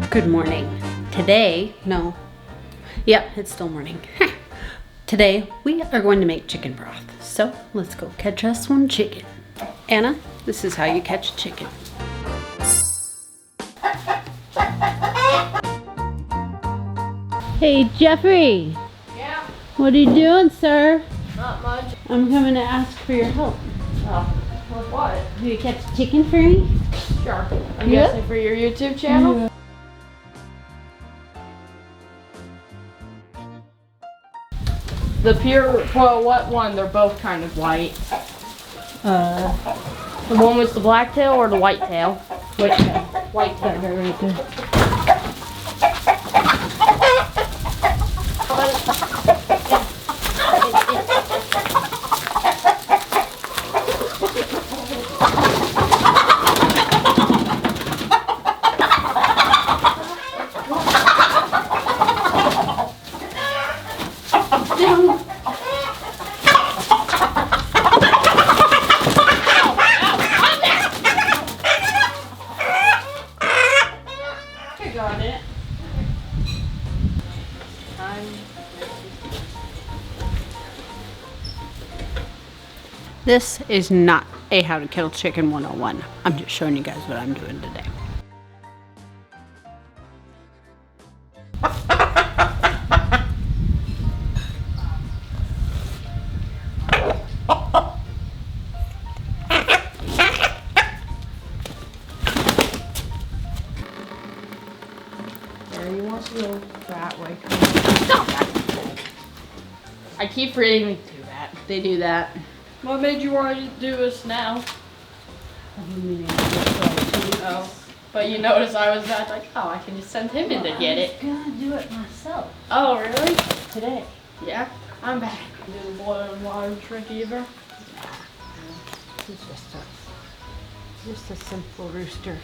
Good morning. Today, no. Yeah, it's still morning. Today, we are going to make chicken broth. So, let's go catch us one chicken. Anna, this is how you catch a chicken. Hey, Jeffrey. Yeah? What are you doing, sir? Not much. I'm coming to ask for your help. Oh, with what? Do you catch a chicken for me? Sure. I'm Yeah? guessing for your YouTube channel? Yeah. The pure, well, what one? They're both kind of white. The one with the black tail or the white tail? White tail. White tail. That guy right there. Got it. This is not a how to kill chicken 101. I'm just showing you guys what I'm doing today. There you want to go that way. I keep forgetting to do that. They do that. What made you want to do this now? Oh, but you noticed I was not like, oh, I can just send him in to get it. I'm gonna do it myself Oh, really? today. Yeah, I'm back. Do the boil and water trick either. It's just a simple rooster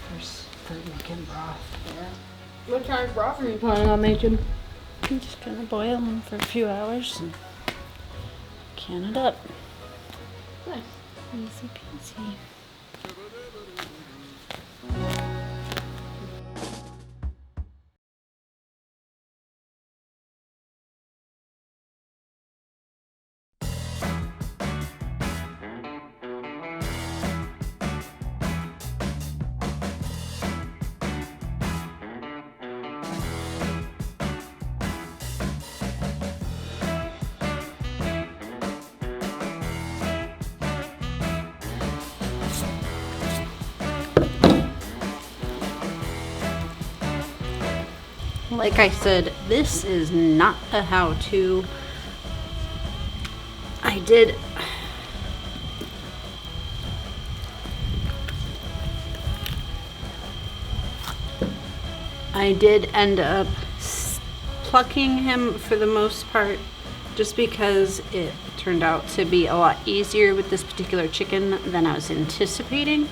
for making broth. Yeah. What kind of broth are you planning on making? I'm just gonna boil them for a few hours and can it up. Nice. Easy peasy. Like I said, this is not a how-to. I did end up plucking him for the most part, just because it turned out to be a lot easier with this particular chicken than I was anticipating,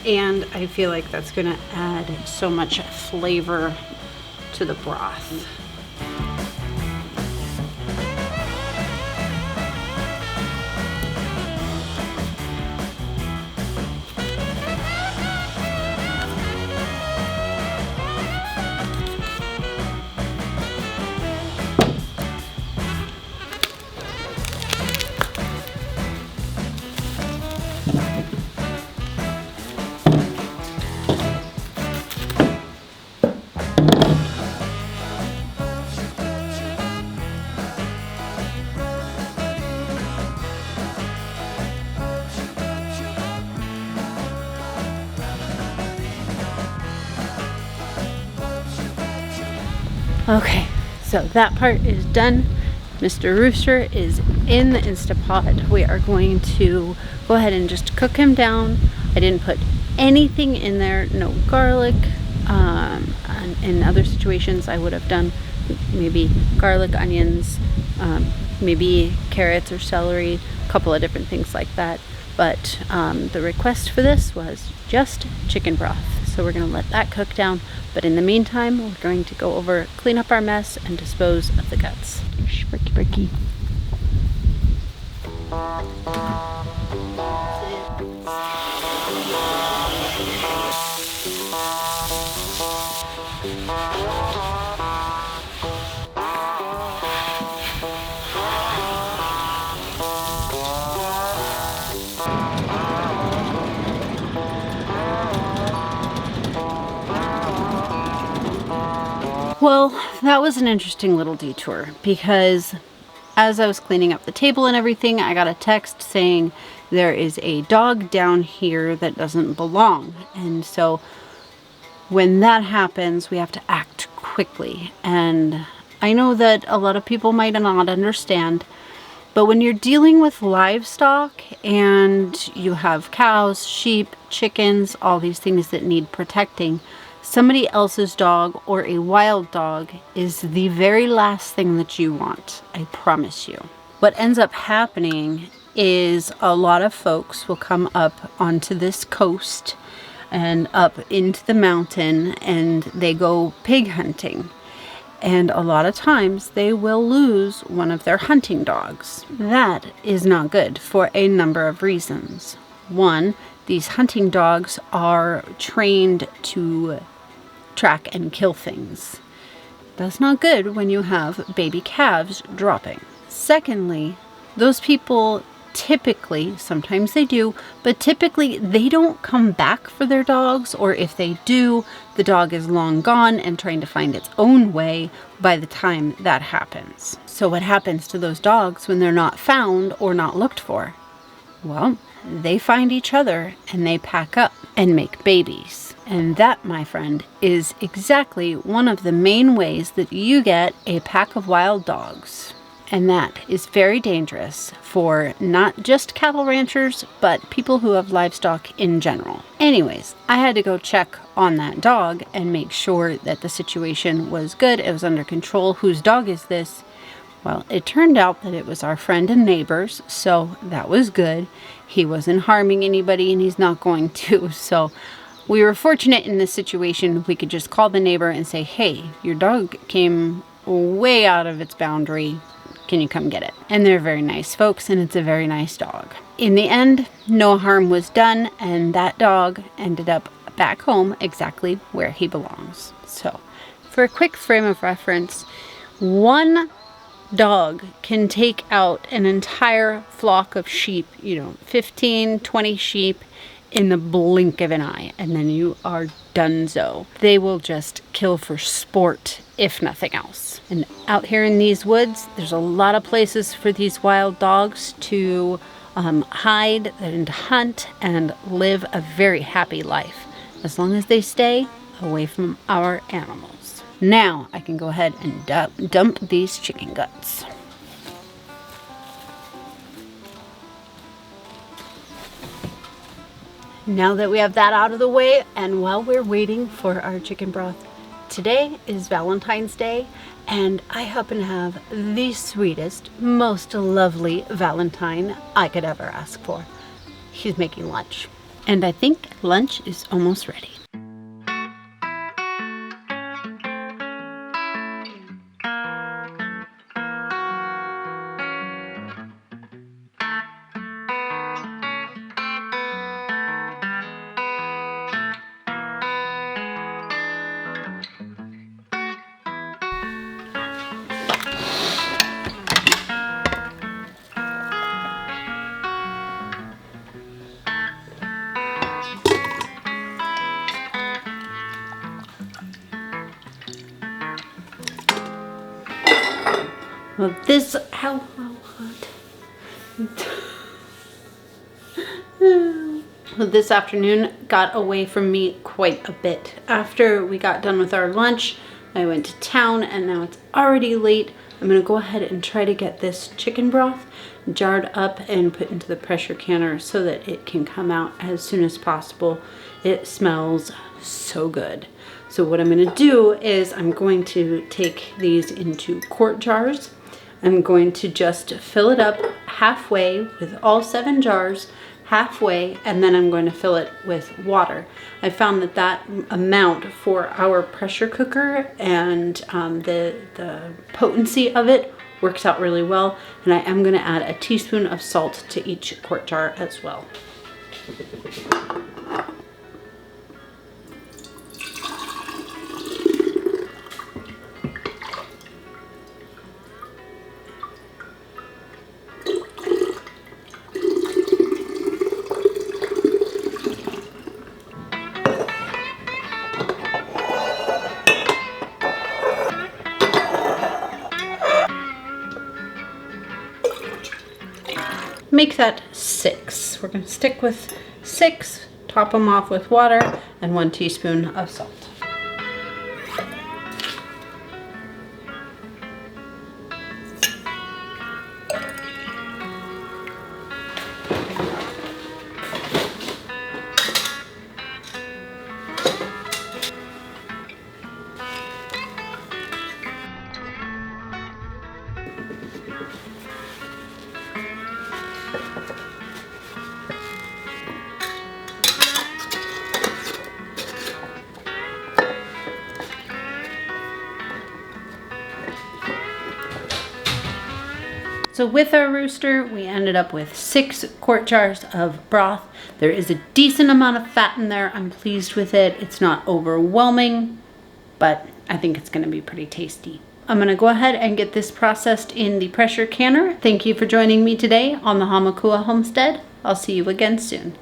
and I feel like that's gonna add so much flavor to the broth. Okay, so that part is done. Mr. Rooster is in the Instapot. We are going to go ahead and just cook him down. I didn't put anything in there, no garlic. And in other situations, I would have done maybe garlic, onions, maybe carrots or celery, a couple of different things like that. But the request for this was just chicken broth. So we're gonna let that cook down. But in the meantime, we're going to go over, clean up our mess and dispose of the guts. Spricky, spricky. Well, that was an interesting little detour because as I was cleaning up the table and everything, I got a text saying there is a dog down here that doesn't belong. And so when that happens, we have to act quickly. And I know that a lot of people might not understand, but when you're dealing with livestock and you have cows, sheep, chickens, all these things that need protecting, somebody else's dog or a wild dog is the very last thing that you want. I promise you. What ends up happening is a lot of folks will come up onto this coast and up into the mountain and they go pig hunting. And a lot of times they will lose one of their hunting dogs. That is not good for a number of reasons. One, these hunting dogs are trained to track and kill things. That's not good when you have baby calves dropping. Secondly, those people typically, sometimes they do, but typically they don't come back for their dogs, or if they do, the dog is long gone and trying to find its own way by the time that happens. So what happens to those dogs when they're not found or not looked for? Well, they find each other and they pack up and make babies. And that, my friend, is exactly one of the main ways that you get a pack of wild dogs. And that is very dangerous for not just cattle ranchers, but people who have livestock in general. Anyways, I had to go check on that dog and make sure that the situation was good. It was under control. Whose dog is this? Well, it turned out that it was our friend and neighbor's, so that was good. He wasn't harming anybody and he's not going to. So we were fortunate in this situation. We could just call the neighbor and say, hey, your dog came way out of its boundary. Can you come get it? And they're very nice folks, and it's a very nice dog. In the end, no harm was done, and that dog ended up back home exactly where he belongs. So, for a quick frame of reference, one dog can take out an entire flock of sheep, 15, 20 sheep in the blink of an eye, and then you are donezo. They will just kill for sport, if nothing else. And out here in these woods, there's a lot of places for these wild dogs to hide and hunt and live a very happy life, as long as they stay away from our animals. Now I can go ahead and dump these chicken guts. Now that we have that out of the way, and while we're waiting for our chicken broth, today is Valentine's Day, and I happen to have the sweetest, most lovely Valentine I could ever ask for. He's making lunch, and I think lunch is almost ready. Well, how hot. Well, this afternoon got away from me quite a bit. After we got done with our lunch, I went to town, and now it's already late. I'm gonna go ahead and try to get this chicken broth jarred up and put into the pressure canner so that it can come out as soon as possible. It smells so good. So what I'm gonna do is I'm going to take these into quart jars. I'm going to just fill it up halfway with all 7 jars, halfway, and then I'm going to fill it with water. I found that amount for our pressure cooker and the potency of it works out really well, and I am going to add a teaspoon of salt to each quart jar as well. make that 6. We're gonna stick with 6, top them off with water and 1 teaspoon of salt. So with our rooster, we ended up with 6 quart jars of broth. There is a decent amount of fat in there. I'm pleased with it. It's not overwhelming, but I think it's gonna be pretty tasty. I'm gonna go ahead and get this processed in the pressure canner. Thank you for joining me today on the Hamakua Homestead. I'll see you again soon.